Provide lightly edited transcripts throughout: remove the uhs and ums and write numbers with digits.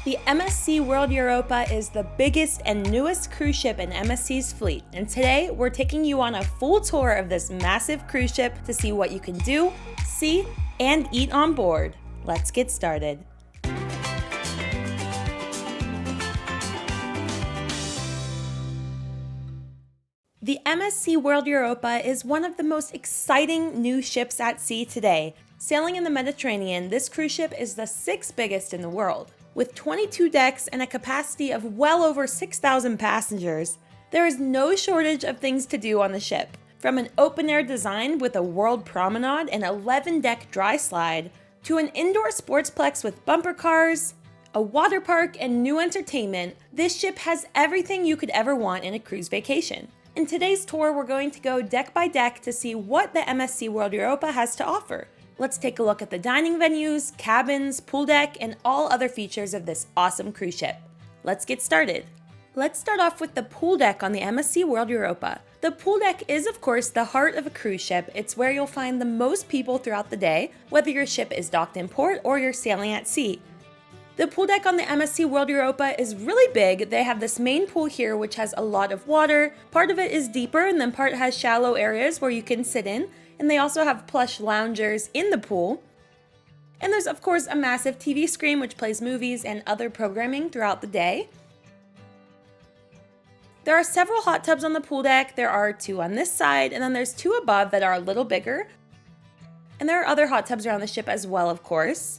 The MSC World Europa is the biggest and newest cruise ship in MSC's fleet, and today we're taking you on a full tour of this massive cruise ship to see what you can do, see, and eat on board. Let's get started. The MSC World Europa is one of the most exciting new ships at sea today. Sailing in the Mediterranean, this cruise ship is the 6th biggest in the world. With 22 decks and a capacity of well over 6,000 passengers, there is no shortage of things to do on the ship. From an open-air design with a world promenade and 11-deck dry slide, to an indoor sportsplex with bumper cars, a water park, and new entertainment, this ship has everything you could ever want in a cruise vacation. In today's tour, we're going to go deck by deck to see what the MSC World Europa has to offer. Let's take a look at the dining venues, cabins, pool deck, and all other features of this awesome cruise ship. Let's get started. Let's start off with the pool deck on the MSC World Europa. The pool deck is, of course, the heart of a cruise ship. It's where you'll find the most people throughout the day, whether your ship is docked in port or you're sailing at sea. The pool deck on the MSC World Europa is really big. They have this main pool here, which has a lot of water. Part of it is deeper, and then part has shallow areas where you can sit in. And they also have plush loungers in the pool. And there's, of course, a massive TV screen which plays movies and other programming throughout the day. There are several hot tubs on the pool deck. There are 2 on this side, and then there's 2 above that are a little bigger. And there are other hot tubs around the ship as well, of course.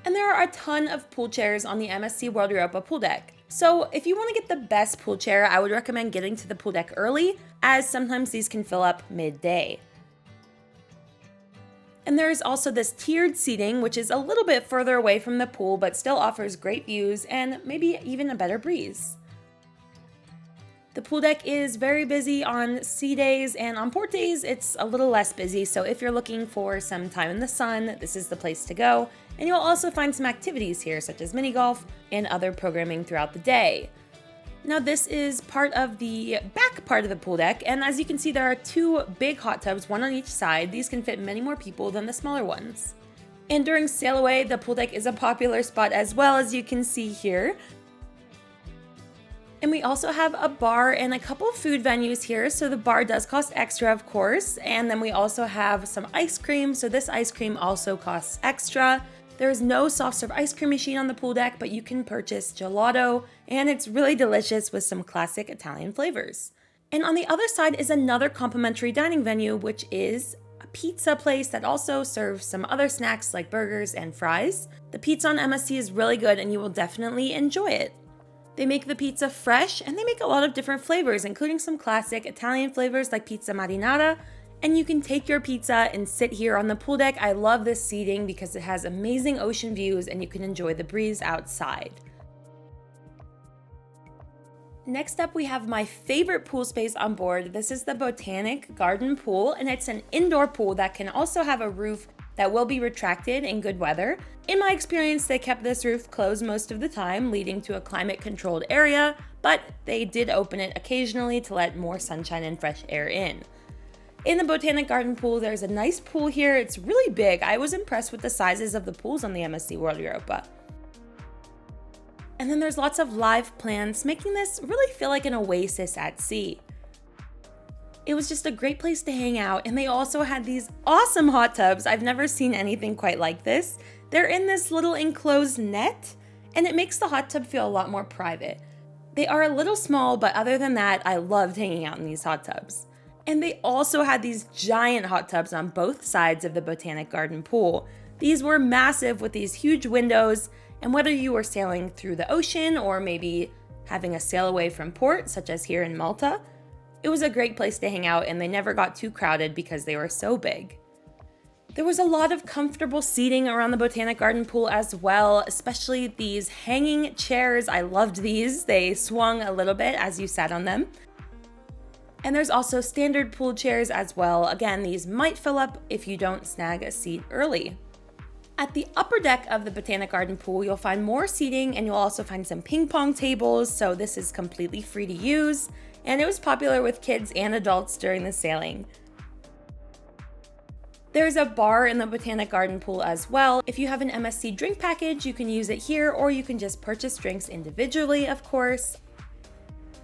And there are a ton of pool chairs on the MSC World Europa pool deck. So if you want to get the best pool chair, I would recommend getting to the pool deck early, as sometimes these can fill up midday. And there is also this tiered seating, which is a little bit further away from the pool, but still offers great views and maybe even a better breeze. The pool deck is very busy on sea days, and on port days it's a little less busy, so if you're looking for some time in the sun, this is the place to go. And you'll also find some activities here, such as mini golf and other programming throughout the day. Now this is part of the back part of the pool deck, and as you can see there are 2 big hot tubs, one on each side. These can fit many more people than the smaller ones. And during sail away, the pool deck is a popular spot as well, as you can see here. And we also have a bar and a couple of food venues here, so the bar does cost extra, of course. And then we also have some ice cream, so this ice cream also costs extra. There is no soft serve ice cream machine on the pool deck, but you can purchase gelato, and it's really delicious with some classic Italian flavors. And on the other side is another complimentary dining venue, which is a pizza place that also serves some other snacks like burgers and fries. The pizza on MSC is really good, and you will definitely enjoy it. They make the pizza fresh, and they make a lot of different flavors, including some classic Italian flavors like pizza marinara. And you can take your pizza and sit here on the pool deck. I love this seating because it has amazing ocean views and you can enjoy the breeze outside. Next up, we have my favorite pool space on board. This is the Botanic Garden Pool, and it's an indoor pool that can also have a roof that will be retracted in good weather. In my experience, they kept this roof closed most of the time, leading to a climate-controlled area, but they did open it occasionally to let more sunshine and fresh air in. In the Botanic Garden Pool, there's a nice pool here. It's really big. I was impressed with the sizes of the pools on the MSC World Europa. And then there's lots of live plants, making this really feel like an oasis at sea. It was just a great place to hang out, and they also had these awesome hot tubs. I've never seen anything quite like this. They're in this little enclosed net, and it makes the hot tub feel a lot more private. They are a little small, but other than that, I loved hanging out in these hot tubs. And they also had these giant hot tubs on both sides of the Botanic Garden Pool. These were massive with these huge windows, and whether you were sailing through the ocean or maybe having a sail away from port, such as here in Malta, it was a great place to hang out, and they never got too crowded because they were so big. There was a lot of comfortable seating around the Botanic Garden Pool as well, especially these hanging chairs. I loved these. They swung a little bit as you sat on them. And there's also standard pool chairs as well. Again, these might fill up if you don't snag a seat early. At the upper deck of the Botanic Garden Pool, you'll find more seating, and you'll also find some ping pong tables, so this is completely free to use, and it was popular with kids and adults during the sailing. There's a bar in the Botanic Garden pool as well. If you have an MSC drink package, you can use it here, or you can just purchase drinks individually, of course.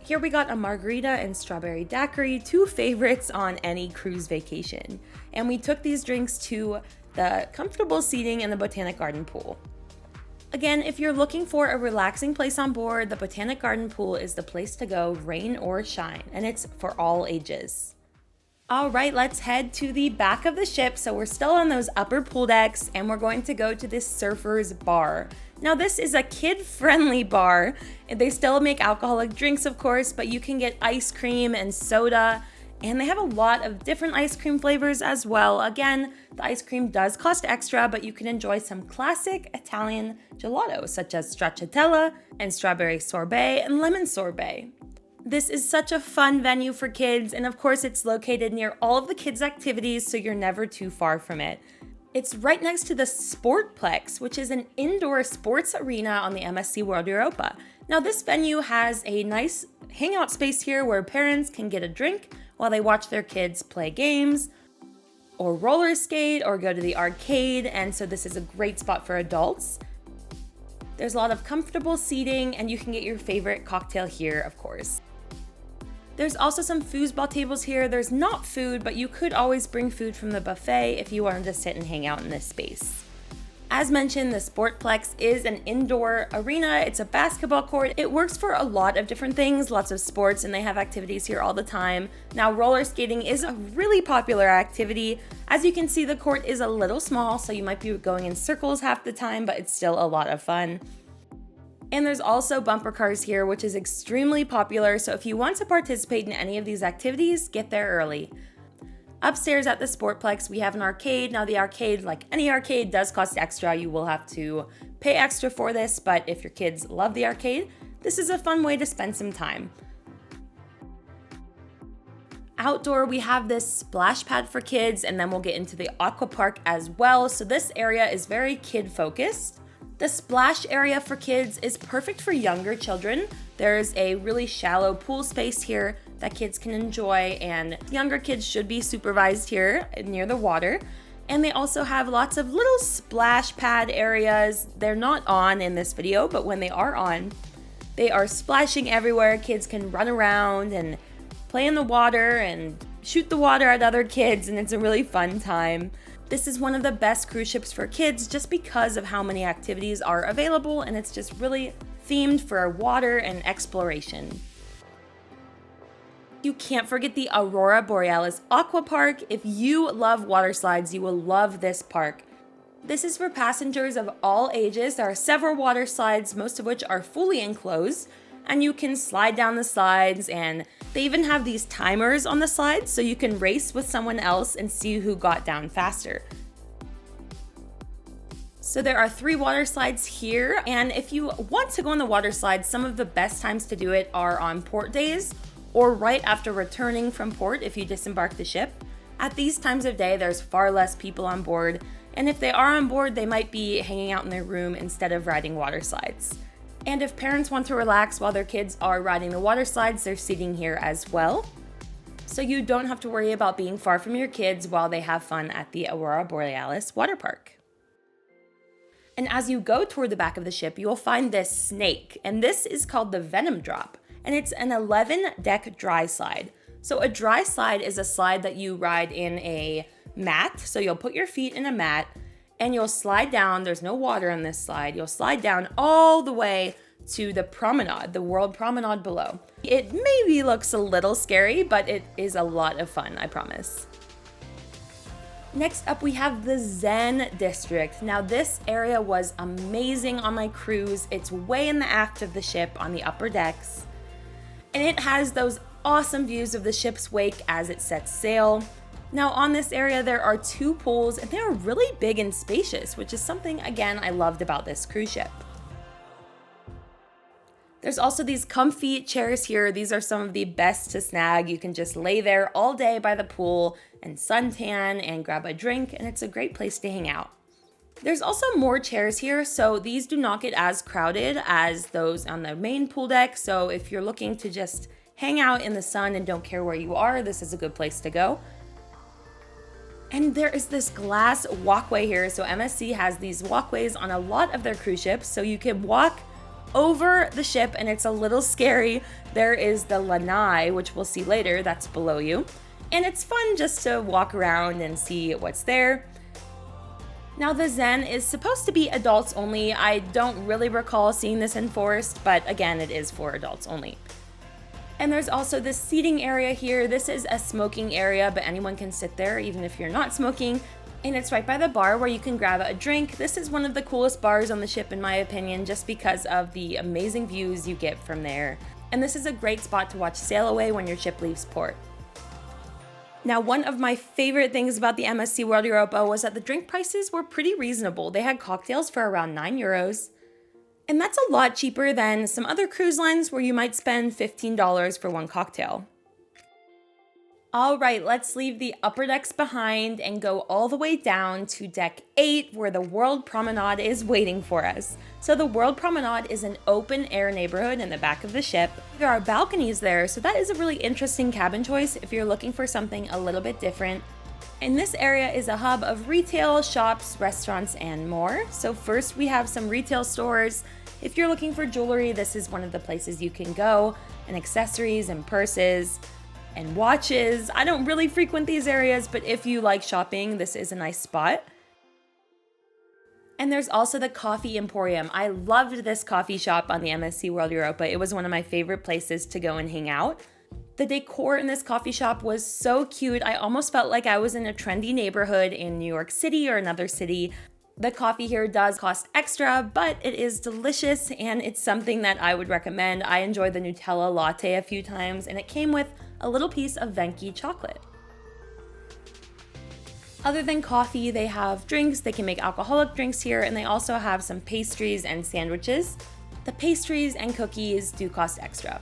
Here we got a margarita and strawberry daiquiri, two favorites on any cruise vacation. And we took these drinks to the comfortable seating in the Botanic Garden pool. Again, if you're looking for a relaxing place on board, the Botanic Garden pool is the place to go, rain or shine, and it's for all ages. All right, let's head to the back of the ship. So we're still on those upper pool decks, and we're going to go to this Surfer's Bar. Now this is a kid-friendly bar. They still make alcoholic drinks, of course, but you can get ice cream and soda, and they have a lot of different ice cream flavors as well. Again, the ice cream does cost extra, but you can enjoy some classic Italian gelato, such as stracciatella and strawberry sorbet and lemon sorbet. This is such a fun venue for kids, and of course it's located near all of the kids' activities, so you're never too far from it. It's right next to the Sportplex, which is an indoor sports arena on the MSC World Europa. Now this venue has a nice hangout space here where parents can get a drink while they watch their kids play games or roller skate or go to the arcade, and so this is a great spot for adults. There's a lot of comfortable seating, and you can get your favorite cocktail here, of course. There's also some foosball tables here. There's not food, but you could always bring food from the buffet if you wanted to sit and hang out in this space. As mentioned, the Sportplex is an indoor arena. It's a basketball court. It works for a lot of different things, lots of sports, and they have activities here all the time. Now, roller skating is a really popular activity. As you can see, the court is a little small, so you might be going in circles half the time, but it's still a lot of fun. And there's also bumper cars here, which is extremely popular, so if you want to participate in any of these activities, get there early. Upstairs at the Sportplex, we have an arcade. Now the arcade, like any arcade, does cost extra. You will have to pay extra for this, but if your kids love the arcade, this is a fun way to spend some time. Outdoor, we have this splash pad for kids, and then we'll get into the aqua park as well. So this area is very kid focused. The splash area for kids is perfect for younger children. There's a really shallow pool space here that kids can enjoy, and younger kids should be supervised here near the water. And they also have lots of little splash pad areas. They're not on in this video, but when they are on, they are splashing everywhere. Kids can run around and play in the water and shoot the water at other kids, and it's a really fun time. This is one of the best cruise ships for kids just because of how many activities are available, and it's just really themed for water and exploration. You can't forget the Aurora Borealis Aqua Park. If you love water slides, you will love this park. This is for passengers of all ages. There are several water slides, most of which are fully enclosed, and you can slide down the slides, and they even have these timers on the slides so you can race with someone else and see who got down faster. So there are 3 water slides here, and if you want to go on the water slides, some of the best times to do it are on port days or right after returning from port if you disembark the ship. At these times of day, there's far less people on board, and if they are on board, they might be hanging out in their room instead of riding water slides. And if parents want to relax while their kids are riding the water slides, there's seating here as well. So you don't have to worry about being far from your kids while they have fun at the Aurora Borealis water park. And as you go toward the back of the ship, you will find this snake, and this is called the Venom Drop, and it's an 11-deck dry slide. So a dry slide is a slide that you ride in a mat, so you'll put your feet in a mat, and you'll slide down. There's no water on this slide. You'll slide down all the way to the Promenade, the World Promenade below. It maybe looks a little scary, but it is a lot of fun, I promise. Next up, we have the Zen District. Now this area was amazing on my cruise. It's way in the aft of the ship on the upper decks, and it has those awesome views of the ship's wake as it sets sail. Now on this area, there are 2 pools, and they are really big and spacious, which is something, again, I loved about this cruise ship. There's also these comfy chairs here. These are some of the best to snag. You can just lay there all day by the pool and suntan and grab a drink, and it's a great place to hang out. There's also more chairs here, so these do not get as crowded as those on the main pool deck. So if you're looking to just hang out in the sun and don't care where you are, this is a good place to go. And there is this glass walkway here. So MSC has these walkways on a lot of their cruise ships. So you can walk over the ship and it's a little scary. There is the Lanai, which we'll see later, that's below you. And it's fun just to walk around and see what's there. Now the Zen is supposed to be adults only. I don't really recall seeing this enforced, but again, it is for adults only. And there's also this seating area here. This is a smoking area, but anyone can sit there even if you're not smoking. And it's right by the bar where you can grab a drink. This is one of the coolest bars on the ship in my opinion, just because of the amazing views you get from there. And this is a great spot to watch sail away when your ship leaves port. Now, one of my favorite things about the MSC World Europa was that the drink prices were pretty reasonable. They had cocktails for around €9. And that's a lot cheaper than some other cruise lines where you might spend $15 for one cocktail. All right, let's leave the upper decks behind and go all the way down to deck 8 where the World Promenade is waiting for us. So the World Promenade is an open air neighborhood in the back of the ship. There are balconies there, so that is a really interesting cabin choice if you're looking for something a little bit different. And this area is a hub of retail, shops, restaurants, and more. So first we have some retail stores. If you're looking for jewelry, this is one of the places you can go, and accessories and purses and watches. I don't really frequent these areas, but if you like shopping, this is a nice spot. And there's also the Coffee Emporium. I loved this coffee shop on the MSC World Europa. It was one of my favorite places to go and hang out. The decor in this coffee shop was so cute. I almost felt like I was in a trendy neighborhood in New York City or another city. The coffee here does cost extra, but it is delicious and it's something that I would recommend. I enjoyed the Nutella latte a few times and it came with a little piece of Venki chocolate. Other than coffee, they have drinks. They can make alcoholic drinks here, and they also have some pastries and sandwiches. The pastries and cookies do cost extra.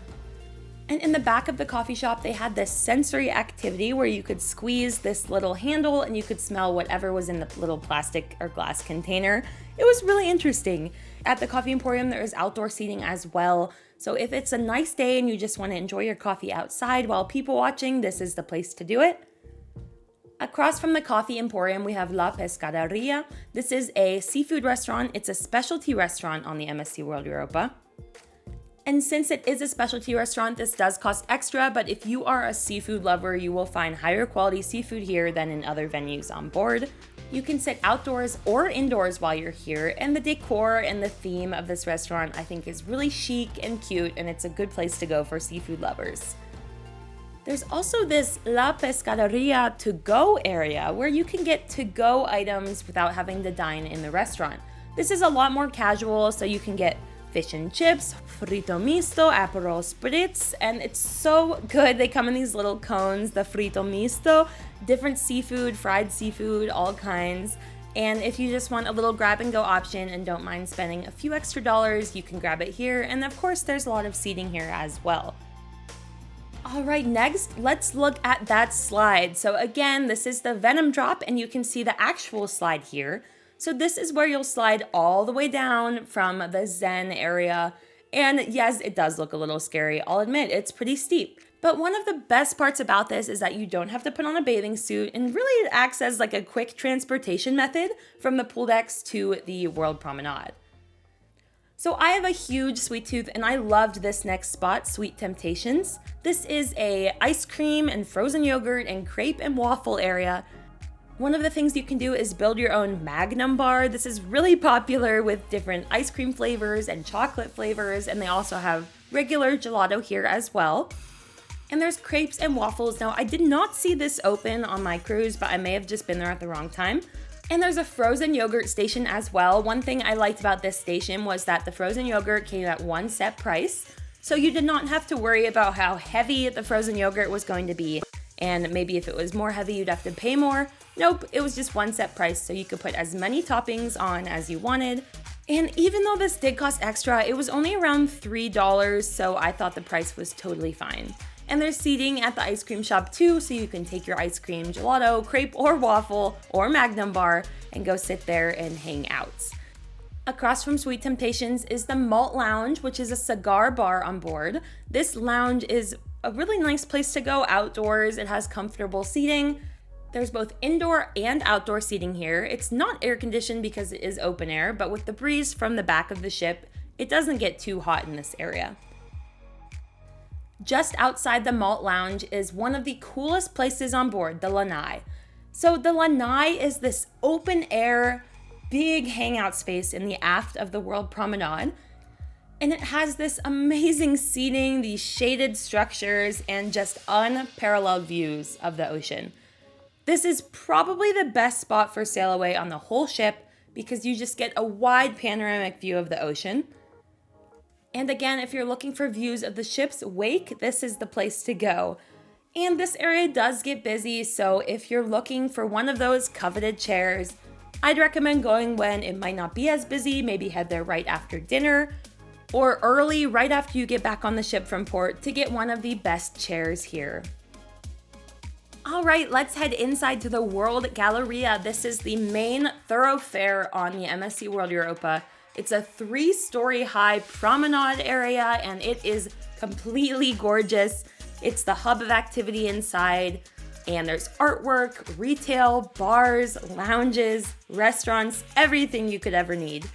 And in the back of the coffee shop, they had this sensory activity where you could squeeze this little handle and you could smell whatever was in the little plastic or glass container. It was really interesting. At the Coffee Emporium, there is outdoor seating as well. So if it's a nice day and you just want to enjoy your coffee outside while people watching, this is the place to do it. Across from the Coffee Emporium, we have La Pescaderia. This is a seafood restaurant. It's a specialty restaurant on the MSC World Europa. And since it is a specialty restaurant, this does cost extra, but if you are a seafood lover, you will find higher quality seafood here than in other venues on board. You can sit outdoors or indoors while you're here, and the decor and the theme of this restaurant I think is really chic and cute, and it's a good place to go for seafood lovers. There's also this La Pescaderia to-go area where you can get to-go items without having to dine in the restaurant. This is a lot more casual, so you can get fish and chips, frito misto, Aperol spritz, and it's so good. They come in these little cones, the frito misto, different seafood, fried seafood, all kinds. And if you just want a little grab and go option and don't mind spending a few extra dollars, you can grab it here. And of course, there's a lot of seating here as well. All right, next, let's look at that slide. So again, this is the Venom drop, and you can see the actual slide here. So this is where you'll slide all the way down from the Zen area. And yes, it does look a little scary. I'll admit, it's pretty steep. But one of the best parts about this is that you don't have to put on a bathing suit, and really it acts as like a quick transportation method from the pool decks to the World Promenade. So I have a huge sweet tooth and I loved this next spot, Sweet Temptations. This is a ice cream and frozen yogurt and crepe and waffle area. One of the things you can do is build your own Magnum bar. This is really popular with different ice cream flavors and chocolate flavors, and they also have regular gelato here as well. And there's crepes and waffles. Now, I did not see this open on my cruise, but I may have just been there at the wrong time. And there's a frozen yogurt station as well. One thing I liked about this station was that the frozen yogurt came at one set price. So you did not have to worry about how heavy the frozen yogurt was going to be. And maybe if it was more heavy, you'd have to pay more. Nope, it was just one set price, so you could put as many toppings on as you wanted. And even though this did cost extra, it was only around $3, so I thought the price was totally fine. And there's seating at the ice cream shop too, so you can take your ice cream, gelato, crepe, or waffle, or Magnum bar, and go sit there and hang out. Across from Sweet Temptations is the Malt Lounge, which is a cigar bar on board. This lounge is a really nice place to go outdoors. It has comfortable seating. There's both indoor and outdoor seating here. It's not air conditioned because it is open air, but with the breeze from the back of the ship, it doesn't get too hot in this area. Just outside the Malt Lounge is one of the coolest places on board, the Lanai. So the Lanai is this open air, big hangout space in the aft of the World Promenade. And it has this amazing seating, these shaded structures, and just unparalleled views of the ocean. This is probably the best spot for sail away on the whole ship because you just get a wide panoramic view of the ocean. And again, if you're looking for views of the ship's wake, this is the place to go. And this area does get busy, so if you're looking for one of those coveted chairs, I'd recommend going when it might not be as busy, maybe head there right after dinner, or early, right after you get back on the ship from port to get one of the best chairs here. All right, let's head inside to the World Galleria. This is the main thoroughfare on the MSC World Europa. It's a 3-story high promenade area and it is completely gorgeous. It's the hub of activity inside, and there's artwork, retail, bars, lounges, restaurants, everything you could ever need.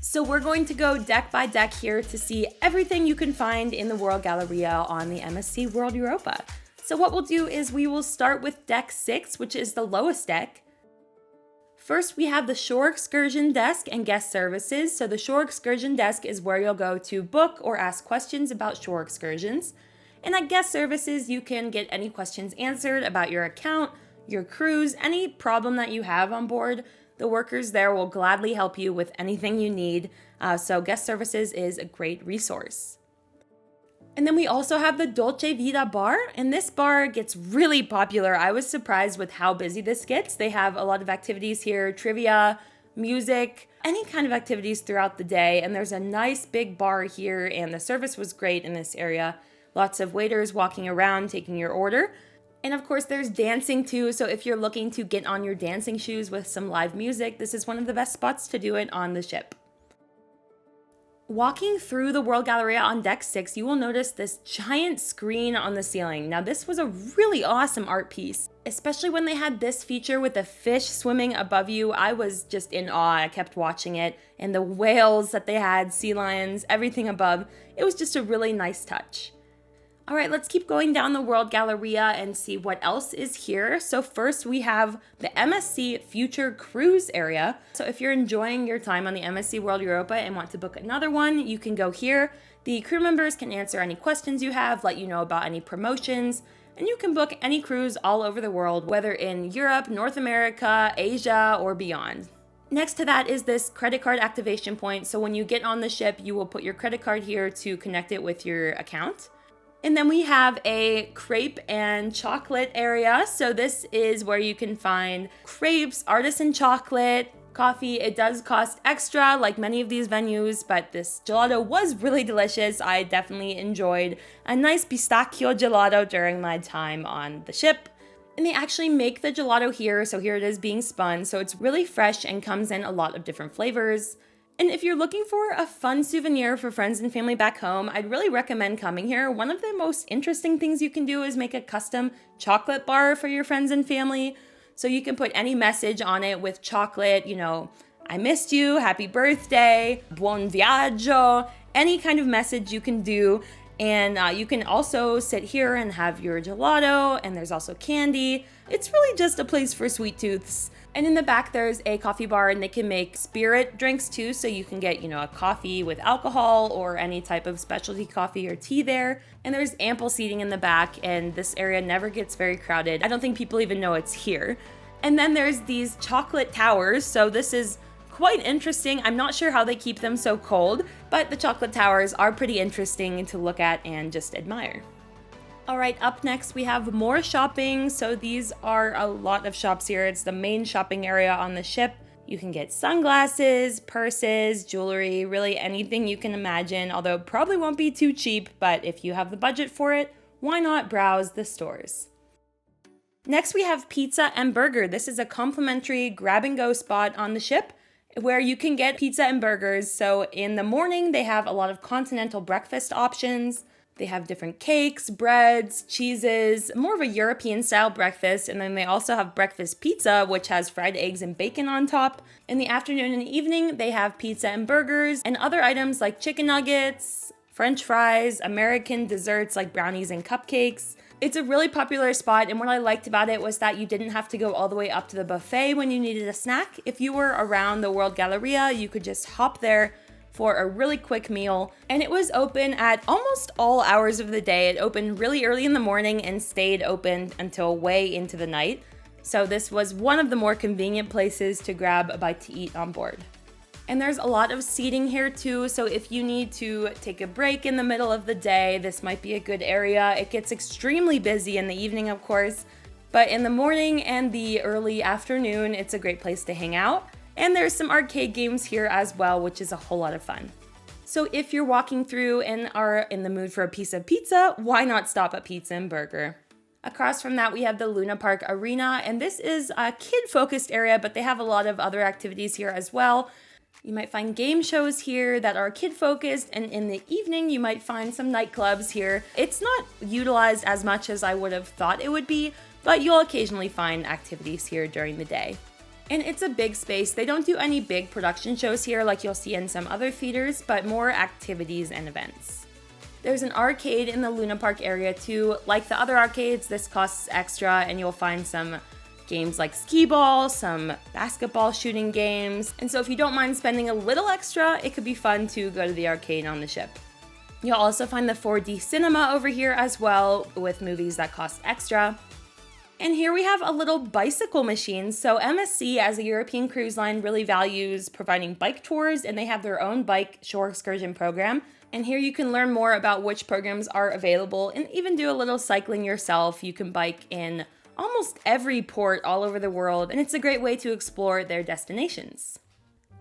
So we're going to go deck by deck here to see everything you can find in the World Galleria on the MSC World Europa. So what we'll do is we will start with deck 6, which is the lowest deck. First, we have the shore excursion desk and guest services. So the shore excursion desk is where you'll go to book or ask questions about shore excursions. And at guest services, you can get any questions answered about your account, your cruise, any problem that you have on board. The workers there will gladly help you with anything you need. So guest services is a great resource. And then we also have the Dolce Vita bar, and this bar gets really popular. I was surprised with how busy this gets. They have a lot of activities here, trivia, music, any kind of activities throughout the day. And there's a nice big bar here, and the service was great in this area. Lots of waiters walking around taking your order. And of course, there's dancing too. So if you're looking to get on your dancing shoes with some live music, this is one of the best spots to do it on the ship. Walking through the World Galleria on deck 6, you will notice this giant screen on the ceiling. Now, this was a really awesome art piece, especially when they had this feature with the fish swimming above you. I was just in awe. I kept watching it, and the whales that they had, sea lions, everything above. It was just a really nice touch. All right, let's keep going down the World Galleria and see what else is here. So first we have the MSC Future Cruise area. So if you're enjoying your time on the MSC World Europa and want to book another one, you can go here. The crew members can answer any questions you have, let you know about any promotions, and you can book any cruise all over the world, whether in Europe, North America, Asia, or beyond. Next to that is this credit card activation point. So when you get on the ship, you will put your credit card here to connect it with your account. And then we have a crepe and chocolate area. So this is where you can find crepes, artisan chocolate, coffee. It does cost extra like many of these venues, but this gelato was really delicious. I definitely enjoyed a nice pistachio gelato during my time on the ship. And they actually make the gelato here. So here it is being spun. So it's really fresh and comes in a lot of different flavors. And if you're looking for a fun souvenir for friends and family back home, I'd really recommend coming here. One of the most interesting things you can do is make a custom chocolate bar for your friends and family. So you can put any message on it with chocolate, I missed you, happy birthday, buon viaggio, any kind of message you can do. And you can also sit here and have your gelato, and there's also candy. It's really just a place for sweet tooths. And in the back, there's a coffee bar, and they can make spirit drinks too. So you can get, a coffee with alcohol or any type of specialty coffee or tea there. And there's ample seating in the back, and this area never gets very crowded. I don't think people even know it's here. And then there's these chocolate towers. So this is quite interesting. I'm not sure how they keep them so cold, but the chocolate towers are pretty interesting to look at and just admire. All right, up next we have more shopping. So these are a lot of shops here. It's the main shopping area on the ship. You can get sunglasses, purses, jewelry, really anything you can imagine, although it probably won't be too cheap, but if you have the budget for it, why not browse the stores? Next we have pizza and burger. This is a complimentary grab-and-go spot on the ship where you can get pizza and burgers. So in the morning, they have a lot of continental breakfast options. They have different cakes, breads, cheeses, more of a European style breakfast, and then they also have breakfast pizza, which has fried eggs and bacon on top. In the afternoon and evening, they have pizza and burgers and other items like chicken nuggets, French fries, American desserts like brownies and cupcakes. It's a really popular spot, and what I liked about it was that you didn't have to go all the way up to the buffet when you needed a snack. If you were around the World Galleria, you could just hop there for a really quick meal, and it was open at almost all hours of the day. It opened really early in the morning and stayed open until way into the night. So this was one of the more convenient places to grab a bite to eat on board. And there's a lot of seating here too, so if you need to take a break in the middle of the day, this might be a good area. It gets extremely busy in the evening, of course, but in the morning and the early afternoon, it's a great place to hang out. And there's some arcade games here as well, which is a whole lot of fun. So if you're walking through and are in the mood for a piece of pizza, why not stop at Pizza and Burger? Across from that, we have the Luna Park Arena, and this is a kid-focused area, but they have a lot of other activities here as well. You might find game shows here that are kid-focused, and in the evening, you might find some nightclubs here. It's not utilized as much as I would have thought it would be, but you'll occasionally find activities here during the day. And it's a big space. They don't do any big production shows here like you'll see in some other theaters, but more activities and events. There's an arcade in the Luna Park area too. Like the other arcades, this costs extra, and you'll find some games like skee ball, some basketball shooting games. And so if you don't mind spending a little extra, it could be fun to go to the arcade on the ship. You'll also find the 4D cinema over here as well, with movies that cost extra. And here we have a little bicycle machine. So MSC, as a European cruise line, really values providing bike tours, and they have their own bike shore excursion program. And here you can learn more about which programs are available and even do a little cycling yourself. You can bike in almost every port all over the world, and it's a great way to explore their destinations.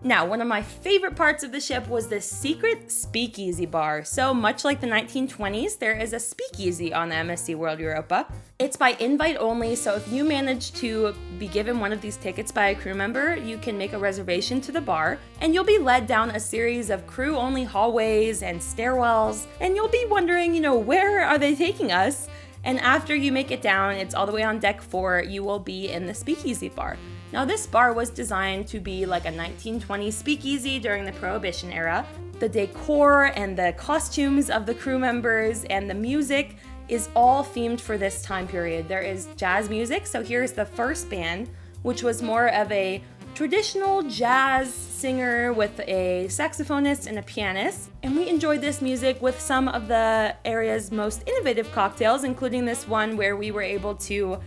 Now, one of my favorite parts of the ship was this secret speakeasy bar. So much like the 1920s, there is a speakeasy on the MSC World Europa. It's by invite only, so if you manage to be given one of these tickets by a crew member, you can make a reservation to the bar, and you'll be led down a series of crew-only hallways and stairwells, and you'll be wondering, where are they taking us? And after you make it down, it's all the way on deck 4, you will be in the Speakeasy Bar. Now this bar was designed to be like a 1920s speakeasy during the Prohibition era. The decor and the costumes of the crew members and the music is all themed for this time period. There is jazz music, so here's the first band, which was more of a traditional jazz singer with a saxophonist and a pianist. And we enjoyed this music with some of the area's most innovative cocktails, including this one where we were able to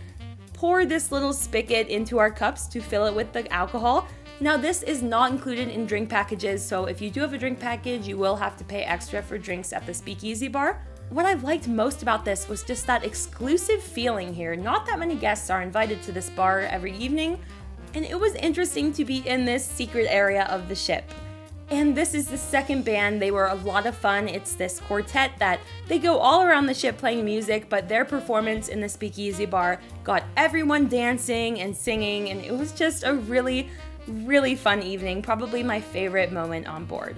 pour this little spigot into our cups to fill it with the alcohol. Now this is not included in drink packages, so if you do have a drink package, you will have to pay extra for drinks at the Speakeasy Bar. What I liked most about this was just that exclusive feeling here. Not that many guests are invited to this bar every evening, and it was interesting to be in this secret area of the ship. And this is the second band. They were a lot of fun. It's this quartet that they go all around the ship playing music, but their performance in the Speakeasy Bar got everyone dancing and singing, and it was just a really, really fun evening, probably my favorite moment on board.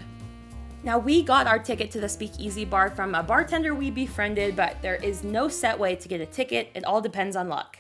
Now, we got our ticket to the Speakeasy Bar from a bartender we befriended, but there is no set way to get a ticket. It all depends on luck.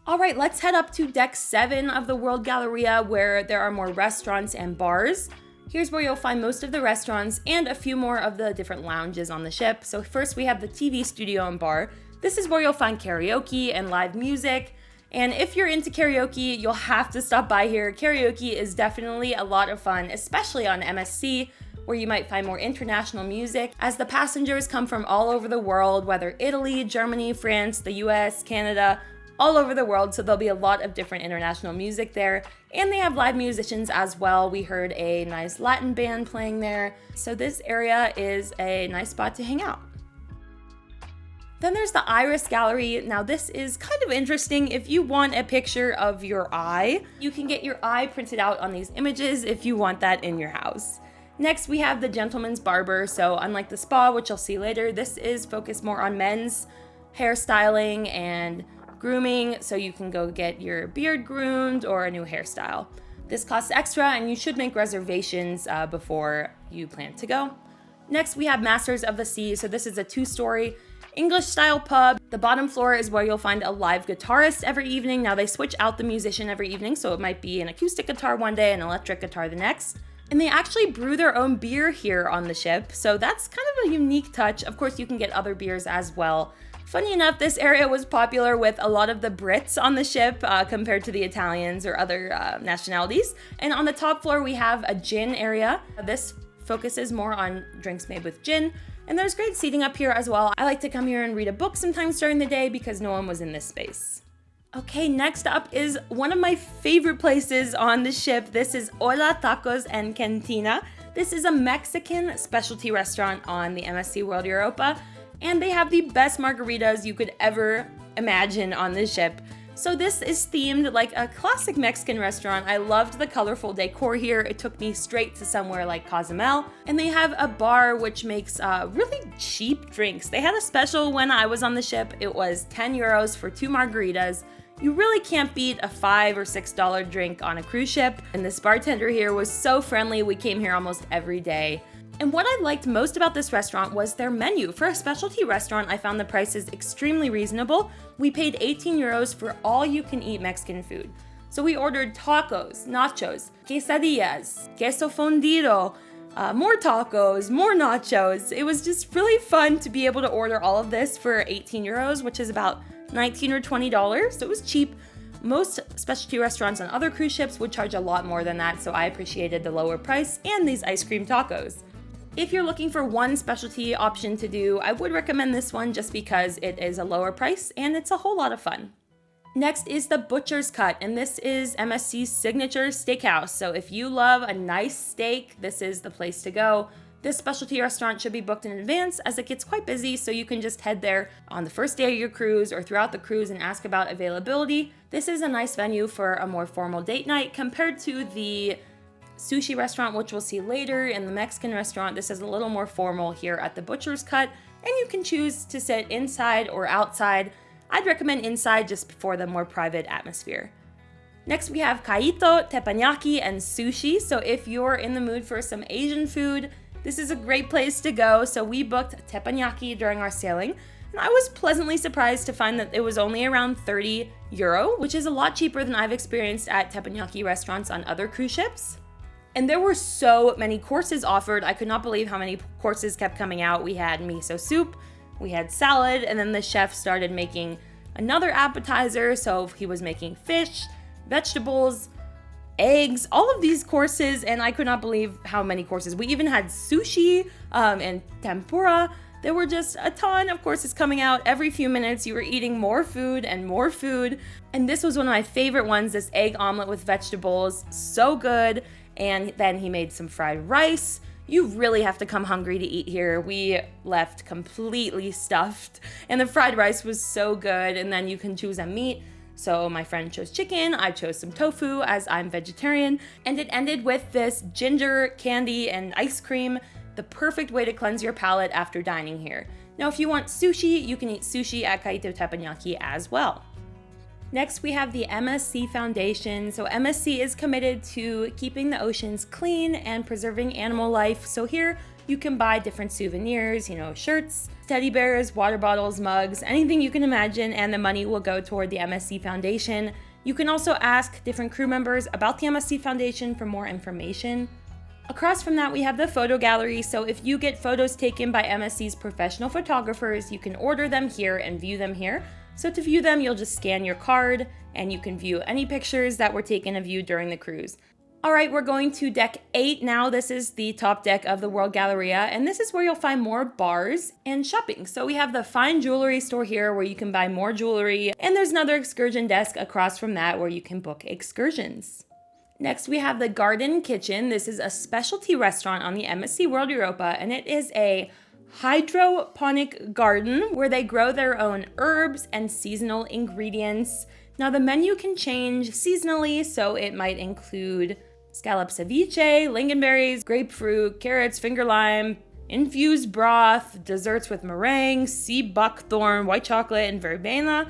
All right, let's head up to deck 7 of the World Galleria, where there are more restaurants and bars. Here's where you'll find most of the restaurants and a few more of the different lounges on the ship. So first we have the TV studio and bar. This is where you'll find karaoke and live music. And if you're into karaoke, you'll have to stop by here. Karaoke is definitely a lot of fun, especially on MSC, where you might find more international music, as the passengers come from all over the world, whether Italy, Germany, France, the US, Canada, all over the world, so there'll be a lot of different international music there. And they have live musicians as well. We heard a nice Latin band playing there. So this area is a nice spot to hang out. Then there's the Iris Gallery. Now this is kind of interesting. If you want a picture of your eye, you can get your eye printed out on these images if you want that in your house. Next, we have the Gentleman's Barber. So unlike the spa, which you'll see later, this is focused more on men's hairstyling and grooming, so you can go get your beard groomed or a new hairstyle. This costs extra, and you should make reservations before you plan to go. Next, we have Masters of the Sea. So this is a 2-story English style pub. The bottom floor is where you'll find a live guitarist every evening. Now they switch out the musician every evening, so it might be an acoustic guitar one day, an electric guitar the next. And they actually brew their own beer here on the ship, so that's kind of a unique touch. Of course, you can get other beers as well. Funny enough, this area was popular with a lot of the Brits on the ship compared to the Italians or other nationalities. And on the top floor, we have a gin area. This focuses more on drinks made with gin. And there's great seating up here as well. I like to come here and read a book sometimes during the day because no one was in this space. Okay, next up is one of my favorite places on the ship. This is Hola Tacos and Cantina. This is a Mexican specialty restaurant on the MSC World Europa, and they have the best margaritas you could ever imagine on the ship. So this is themed like a classic Mexican restaurant. I loved the colorful decor here. It took me straight to somewhere like Cozumel. And they have a bar which makes really cheap drinks. They had a special when I was on the ship. It was 10 euros for 2 margaritas. You really can't beat a $5 or $6 drink on a cruise ship. And this bartender here was so friendly. We came here almost every day. And what I liked most about this restaurant was their menu. For a specialty restaurant, I found the prices extremely reasonable. We paid 18 euros for all you can eat Mexican food. So we ordered tacos, nachos, quesadillas, queso fundido, more tacos, more nachos. It was just really fun to be able to order all of this for 18 euros, which is about $19 or $20. So it was cheap. Most specialty restaurants on other cruise ships would charge a lot more than that, so I appreciated the lower price and these ice cream tacos. If you're looking for one specialty option to do, I would recommend this one just because it is a lower price and it's a whole lot of fun. Next is the Butcher's Cut, and this is MSC's signature steakhouse. So if you love a nice steak, this is the place to go. This specialty restaurant should be booked in advance as it gets quite busy, so you can just head there on the first day of your cruise or throughout the cruise and ask about availability. This is a nice venue for a more formal date night compared to the sushi restaurant, which we'll see later, in the Mexican restaurant. This is a little more formal here at the Butcher's Cut, and you can choose to sit inside or outside. I'd recommend inside just for the more private atmosphere. Next, we have kaito, teppanyaki, and sushi. So if you're in the mood for some Asian food, this is a great place to go. So we booked teppanyaki during our sailing, and I was pleasantly surprised to find that it was only around 30 euro, which is a lot cheaper than I've experienced at teppanyaki restaurants on other cruise ships. And there were so many courses offered. I could not believe how many courses kept coming out. We had miso soup, we had salad, and then the chef started making another appetizer. So he was making fish, vegetables, eggs, all of these courses, and I could not believe how many courses. We even had sushi and tempura. There were just a ton of courses coming out. Every few minutes you were eating more food and more food. And this was one of my favorite ones, this egg omelet with vegetables. So good. And then he made some fried rice. You really have to come hungry to eat here. We left completely stuffed, and the fried rice was so good. And then you can choose a meat. So my friend chose chicken, I chose some tofu as I'm vegetarian, and it ended with this ginger candy and ice cream, the perfect way to cleanse your palate after dining here. Now, if you want sushi, you can eat sushi at Kaito Teppanyaki as well. Next, we have the MSC Foundation. So MSC is committed to keeping the oceans clean and preserving animal life. So here you can buy different souvenirs, shirts, teddy bears, water bottles, mugs, anything you can imagine, and the money will go toward the MSC Foundation. You can also ask different crew members about the MSC Foundation for more information. Across from that, we have the photo gallery. So if you get photos taken by MSC's professional photographers, you can order them here and view them here. So to view them, you'll just scan your card and you can view any pictures that were taken of you during the cruise. All right, we're going to deck 8 now. This is the top deck of the World Galleria, and this is where you'll find more bars and shopping. So we have the fine jewelry store here where you can buy more jewelry, and there's another excursion desk across from that where you can book excursions. Next, we have the Garden Kitchen. This is a specialty restaurant on the MSC World Europa, and it is a hydroponic garden where they grow their own herbs and seasonal ingredients. Now the menu can change seasonally, so it might include scallop ceviche, lingonberries, grapefruit, carrots, finger lime, infused broth, desserts with meringue, sea buckthorn, white chocolate, and verbena.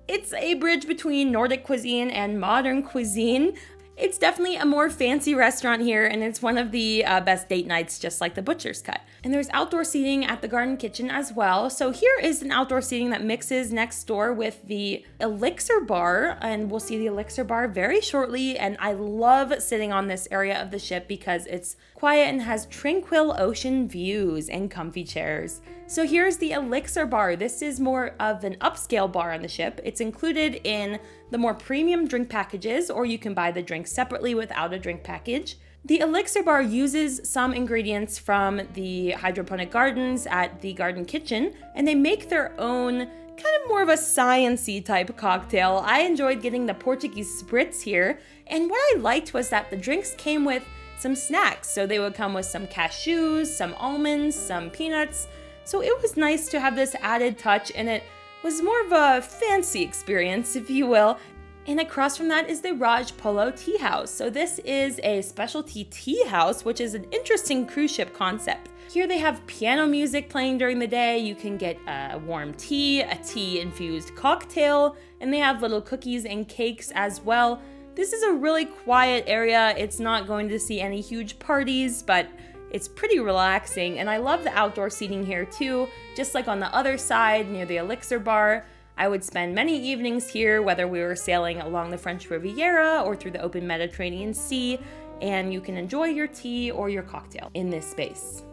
It's a bridge between Nordic cuisine and modern cuisine. It's definitely a more fancy restaurant here, and it's one of the best date nights, just like the Butcher's Cut. And there's outdoor seating at the Garden Kitchen as well. So here is an outdoor seating that mixes next door with the Elixir Bar, and we'll see the Elixir Bar very shortly. And I love sitting on this area of the ship because it's quiet and has tranquil ocean views and comfy chairs. So here's the Elixir Bar. This is more of an upscale bar on the ship. It's included in the more premium drink packages, or you can buy the drinks separately without a drink package. The Elixir Bar uses some ingredients from the hydroponic gardens at the Garden Kitchen, and they make their own kind of more of a science-y type cocktail. I enjoyed getting the Portuguese spritz here, and what I liked was that the drinks came with some snacks. So they would come with some cashews, some almonds, some peanuts. So it was nice to have this added touch, and it was more of a fancy experience, if you will. And across from that is the Raj Polo Tea House. So this is a specialty tea house, which is an interesting cruise ship concept. Here they have piano music playing during the day. You can get a warm tea, a tea-infused cocktail, and they have little cookies and cakes as well. This is a really quiet area. It's not going to see any huge parties, but it's pretty relaxing, and I love the outdoor seating here too. Just like on the other side near the Elixir Bar, I would spend many evenings here, whether we were sailing along the French Riviera or through the open Mediterranean Sea, and you can enjoy your tea or your cocktail in this space.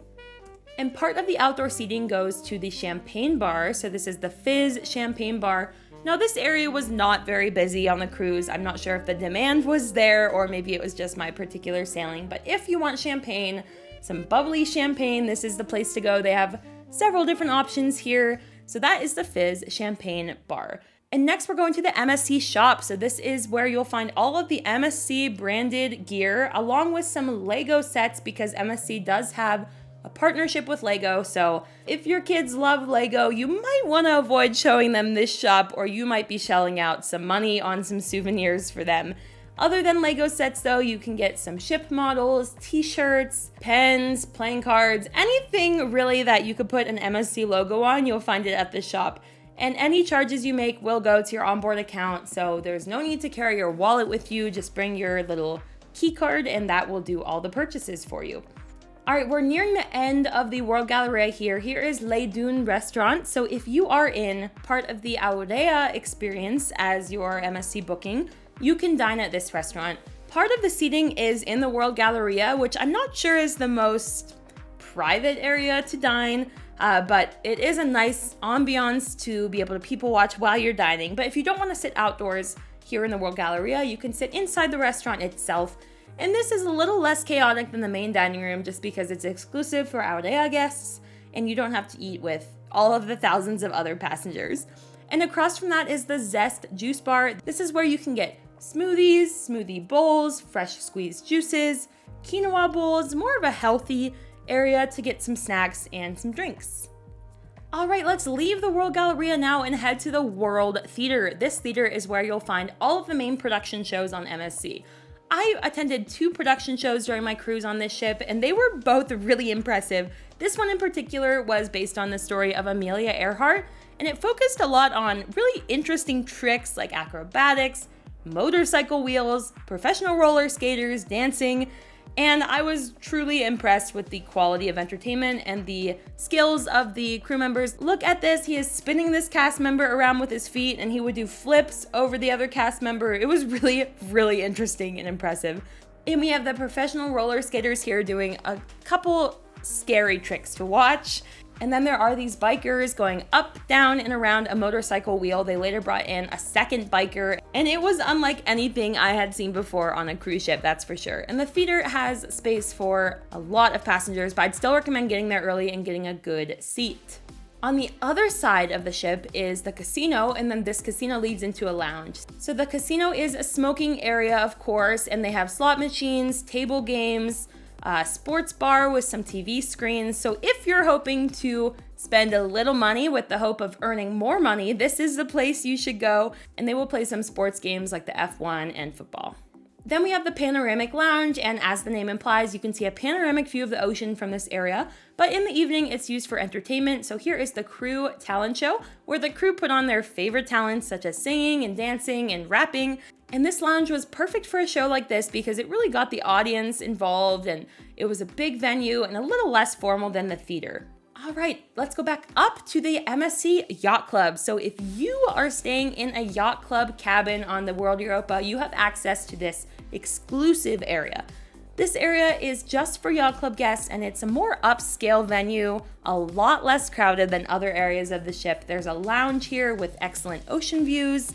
And part of the outdoor seating goes to the champagne bar. So this is the Fizz Champagne Bar. Now this area was not very busy on the cruise. I'm not sure if the demand was there or maybe it was just my particular sailing, but if you want champagne, some bubbly champagne, this is the place to go. They have several different options here. So that is the Fizz Champagne Bar. And next we're going to the MSC shop. So this is where you'll find all of the MSC branded gear along with some Lego sets, because MSC does have a partnership with Lego. So if your kids love Lego, you might want to avoid showing them this shop, or you might be shelling out some money on some souvenirs for them. Other than Lego sets though, you can get some ship models, t-shirts, pens, playing cards, anything really that you could put an MSC logo on, you'll find it at this shop. And any charges you make will go to your onboard account, so there's no need to carry your wallet with you. Just bring your little key card and that will do all the purchases for you. All right, we're nearing the end of the World Galleria here. Here is Les Dunes Restaurant. So if you are in part of the Aurea experience as your MSC booking, you can dine at this restaurant. Part of the seating is in the World Galleria, which I'm not sure is the most private area to dine, but it is a nice ambiance to be able to people watch while you're dining. But if you don't want to sit outdoors here in the World Galleria, you can sit inside the restaurant itself. And this is a little less chaotic than the main dining room just because it's exclusive for Aurea guests and you don't have to eat with all of the thousands of other passengers. And across from that is the Zest Juice Bar. This is where you can get smoothies, smoothie bowls, fresh squeezed juices, quinoa bowls, more of a healthy area to get some snacks and some drinks. All right, let's leave the World Galleria now and head to the World Theater. This theater is where you'll find all of the main production shows on MSC. I attended 2 production shows during my cruise on this ship, and they were both really impressive. This one in particular was based on the story of Amelia Earhart, and it focused a lot on really interesting tricks like acrobatics, motorcycle wheels, professional roller skaters, dancing, and I was truly impressed with the quality of entertainment and the skills of the crew members. Look at this, he is spinning this cast member around with his feet and he would do flips over the other cast member. It was really, really interesting and impressive. And we have the professional roller skaters here doing a couple scary tricks to watch. And then there are these bikers going up, down, and around a motorcycle wheel. They later brought in a second biker, and it was unlike anything I had seen before on a cruise ship, that's for sure. And the theater has space for a lot of passengers, but I'd still recommend getting there early and getting a good seat. On the other side of the ship is the casino, and then this casino leads into a lounge. So the casino is a smoking area, of course, and they have slot machines, table games, sports bar with some TV screens. So if you're hoping to spend a little money with the hope of earning more money, this is the place you should go, and they will play some sports games like the F1 and football. Then we have the panoramic lounge, and as the name implies, you can see a panoramic view of the ocean from this area, but in the evening it's used for entertainment. So here is the crew talent show, where the crew put on their favorite talents such as singing and dancing and rapping, And this lounge was perfect for a show like this because it really got the audience involved, and it was a big venue and a little less formal than the theater. All right, let's go back up to the MSC Yacht Club. So if you are staying in a Yacht Club cabin on the World Europa, you have access to this exclusive area. This area is just for Yacht Club guests, and it's a more upscale venue, a lot less crowded than other areas of the ship. There's a lounge here with excellent ocean views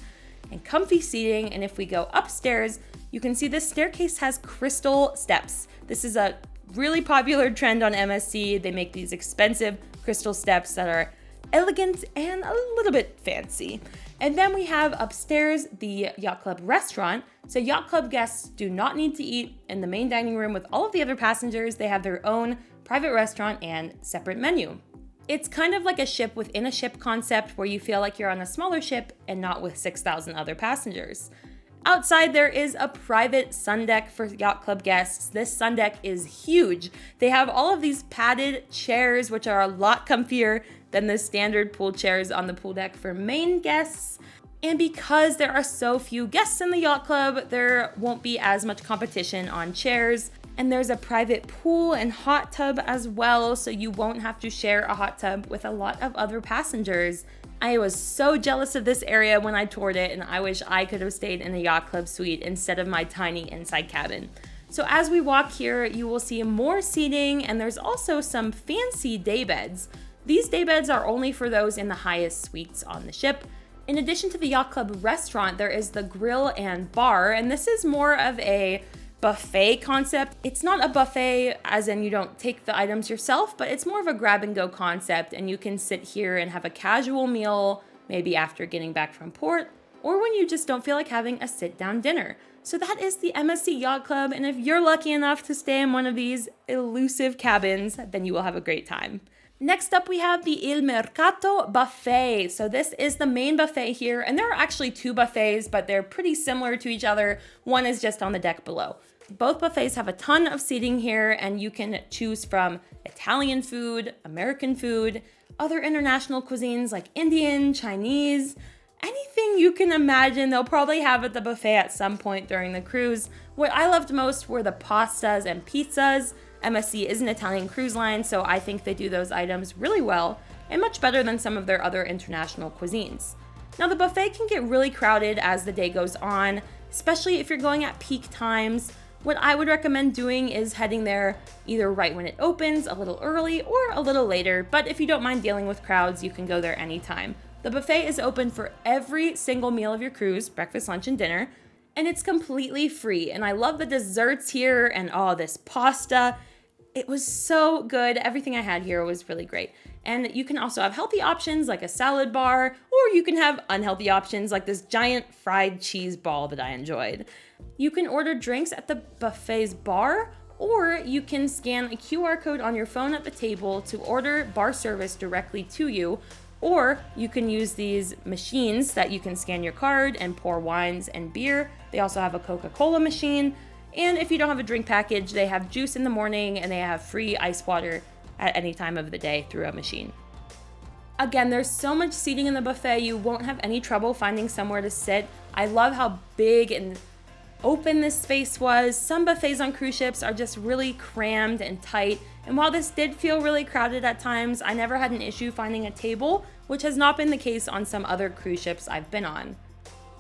and comfy seating, and if we go upstairs, you can see this staircase has crystal steps. This is a really popular trend on MSC. They make these expensive crystal steps that are elegant and a little bit fancy. And then we have upstairs the Yacht Club restaurant. So Yacht Club guests do not need to eat in the main dining room with all of the other passengers. They have their own private restaurant and separate menu. It's kind of like a ship within a ship concept where you feel like you're on a smaller ship and not with 6,000 other passengers. Outside, there is a private sun deck for Yacht Club guests. This sun deck is huge. They have all of these padded chairs, which are a lot comfier than the standard pool chairs on the pool deck for main guests. And because there are so few guests in the Yacht Club, there won't be as much competition on chairs. And there's a private pool and hot tub as well, so you won't have to share a hot tub with a lot of other passengers. I was so jealous of this area when I toured it, and I wish I could have stayed in the Yacht Club suite instead of my tiny inside cabin. So as we walk here, you will see more seating, and there's also some fancy day beds. These day beds are only for those in the highest suites on the ship. In addition to the Yacht Club restaurant, there is the grill and bar, and this is more of a buffet concept. It's not a buffet as in you don't take the items yourself, but it's more of a grab and go concept, and you can sit here and have a casual meal, maybe after getting back from port, or when you just don't feel like having a sit-down dinner. So that is the MSC Yacht Club, and if you're lucky enough to stay in one of these elusive cabins, then you will have a great time. Next up, we have the Il Mercato Buffet. So this is the main buffet here, and there are actually two buffets, but they're pretty similar to each other. One is just on the deck below. Both buffets have a ton of seating here, and you can choose from Italian food, American food, other international cuisines like Indian, Chinese, anything you can imagine they'll probably have at the buffet at some point during the cruise. What I loved most were the pastas and pizzas. MSC is an Italian cruise line, so I think they do those items really well and much better than some of their other international cuisines. Now, the buffet can get really crowded as the day goes on, especially if you're going at peak times. What I would recommend doing is heading there either right when it opens, a little early, or a little later, but if you don't mind dealing with crowds, you can go there anytime. The buffet is open for every single meal of your cruise, breakfast, lunch, and dinner, and it's completely free. And I love the desserts here and this pasta. It was so good. Everything I had here was really great. And you can also have healthy options like a salad bar, or you can have unhealthy options like this giant fried cheese ball that I enjoyed. You can order drinks at the buffet's bar, or you can scan a QR code on your phone at the table to order bar service directly to you, or you can use these machines that you can scan your card and pour wines and beer. They also have a Coca-Cola machine. And if you don't have a drink package, they have juice in the morning and they have free ice water at any time of the day through a machine. Again, there's so much seating in the buffet, you won't have any trouble finding somewhere to sit. I love how big and open this space was. Some buffets on cruise ships are just really crammed and tight. And while this did feel really crowded at times, I never had an issue finding a table, which has not been the case on some other cruise ships I've been on.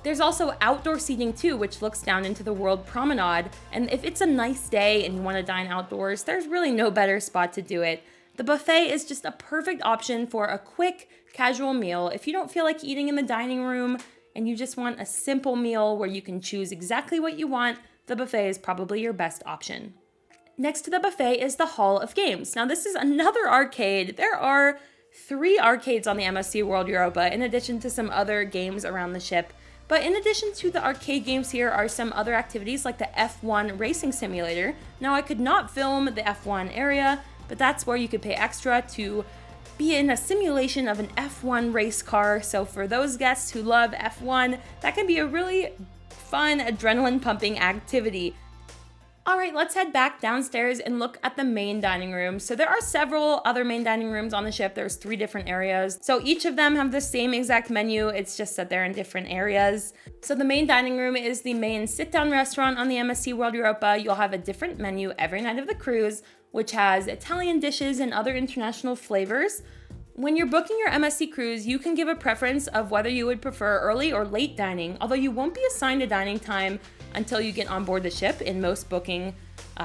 There's also outdoor seating too, which looks down into the World Promenade, and if it's a nice day and you want to dine outdoors, there's really no better spot to do it. The buffet is just a perfect option for a quick, casual meal. If you don't feel like eating in the dining room and you just want a simple meal where you can choose exactly what you want, the buffet is probably your best option. Next to the buffet is the Hall of Games. Now this is another arcade. There are 3 arcades on the MSC World Europa in addition to some other games around the ship. But in addition to the arcade games, here are some other activities like the F1 racing simulator. Now I could not film the F1 area, but that's where you could pay extra to be in a simulation of an F1 race car. So for those guests who love F1, that can be a really fun, adrenaline pumping activity. All right, let's head back downstairs and look at the main dining room. So there are several other main dining rooms on the ship. There's 3 different areas. So each of them have the same exact menu. It's just that they're in different areas. So the main dining room is the main sit-down restaurant on the MSC World Europa. You'll have a different menu every night of the cruise, which has Italian dishes and other international flavors. When you're booking your MSC cruise, you can give a preference of whether you would prefer early or late dining, although you won't be assigned a dining time until you get on board the ship in most booking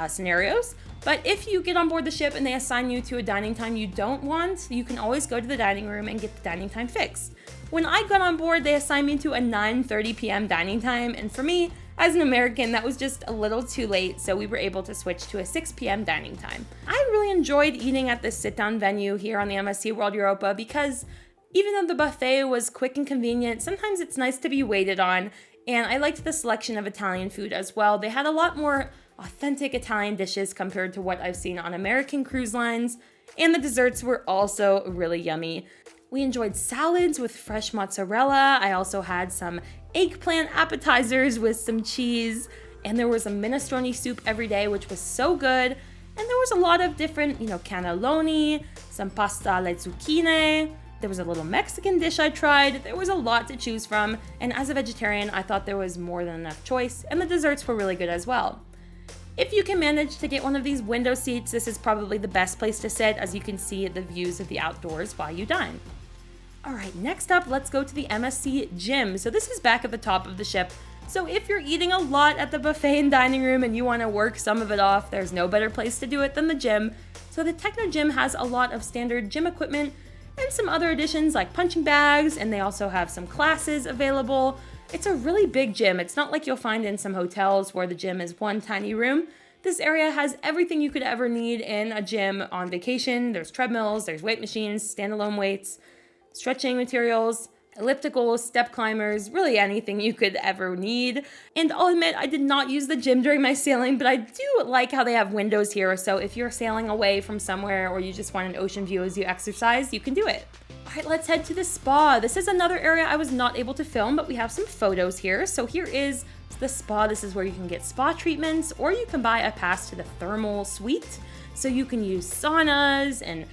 scenarios. But if you get on board the ship and they assign you to a dining time you don't want, you can always go to the dining room and get the dining time fixed. When I got on board, they assigned me to a 9:30 p.m. dining time, and for me, as an American, that was just a little too late, so we were able to switch to a 6 p.m. dining time. I really enjoyed eating at this sit-down venue here on the MSC World Europa because even though the buffet was quick and convenient, sometimes it's nice to be waited on, and I liked the selection of Italian food as well. They had a lot more authentic Italian dishes compared to what I've seen on American cruise lines, and the desserts were also really yummy. We enjoyed salads with fresh mozzarella. I also had some eggplant appetizers with some cheese, and there was a minestrone soup every day, which was so good. And there was a lot of different, cannelloni, some pasta alle zucchine. There was a little Mexican dish I tried. There was a lot to choose from, and as a vegetarian, I thought there was more than enough choice, and the desserts were really good as well. If you can manage to get one of these window seats, this is probably the best place to sit, as you can see the views of the outdoors while you dine. All right, next up, let's go to the MSC Gym. So this is back at the top of the ship. So if you're eating a lot at the buffet and dining room and you want to work some of it off, there's no better place to do it than the gym. So the Techno Gym has a lot of standard gym equipment and some other additions like punching bags, and they also have some classes available. It's a really big gym. It's not like you'll find in some hotels where the gym is one tiny room. This area has everything you could ever need in a gym on vacation. There's treadmills, there's weight machines, standalone weights, stretching materials, ellipticals, step climbers, really anything you could ever need. And I'll admit, I did not use the gym during my sailing, but I do like how they have windows here. So if you're sailing away from somewhere or you just want an ocean view as you exercise, you can do it. All right, let's head to the spa. This is another area I was not able to film, but we have some photos here. So here is the spa. This is where you can get spa treatments, or you can buy a pass to the thermal suite. So you can use saunas and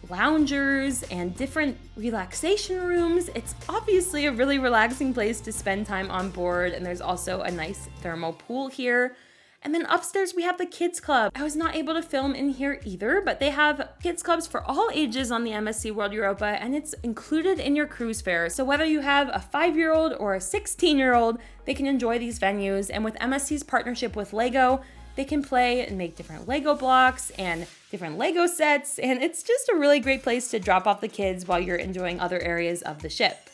loungers and different relaxation rooms. It's obviously a really relaxing place to spend time on board, and there's also a nice thermal pool here. And then upstairs we have the kids club. I was not able to film in here either, but they have kids clubs for all ages on the MSC World Europa, and it's included in your cruise fare. So whether you have a 5-year-old or a 16-year-old, they can enjoy these venues. And with MSC's partnership with Lego, they can play and make different Lego blocks and different Lego sets, and it's just a really great place to drop off the kids while you're enjoying other areas of the ship.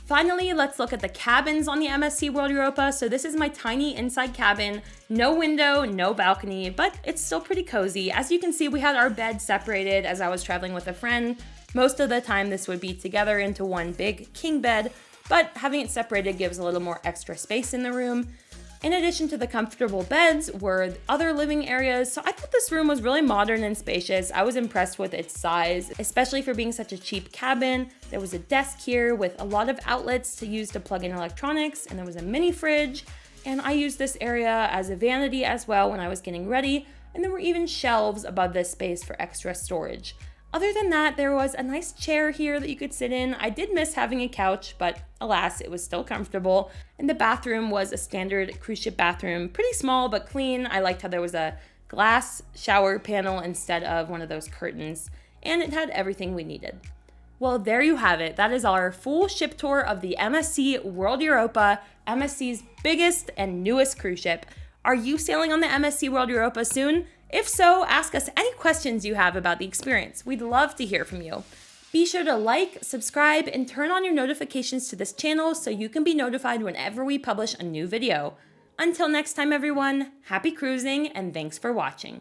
Finally, let's look at the cabins on the MSC World Europa. So this is my tiny inside cabin, no window, no balcony, but it's still pretty cozy. As you can see, we had our bed separated as I was traveling with a friend. Most of the time this would be together into one big king bed, but having it separated gives a little more extra space in the room. In addition to the comfortable beds were other living areas, so I thought this room was really modern and spacious. I was impressed with its size, especially for being such a cheap cabin. There was a desk here with a lot of outlets to use to plug in electronics, and there was a mini fridge, and I used this area as a vanity as well when I was getting ready, and there were even shelves above this space for extra storage. Other than that, there was a nice chair here that you could sit in. I did miss having a couch, but alas, it was still comfortable. And the bathroom was a standard cruise ship bathroom, pretty small but clean. I liked how there was a glass shower panel instead of one of those curtains, and it had everything we needed. Well, there you have it. That is our full ship tour of the MSC World Europa, MSC's biggest and newest cruise ship. Are you sailing on the MSC World Europa soon? If so, ask us any questions you have about the experience. We'd love to hear from you. Be sure to like, subscribe, and turn on your notifications to this channel so you can be notified whenever we publish a new video. Until next time, everyone, happy cruising and thanks for watching.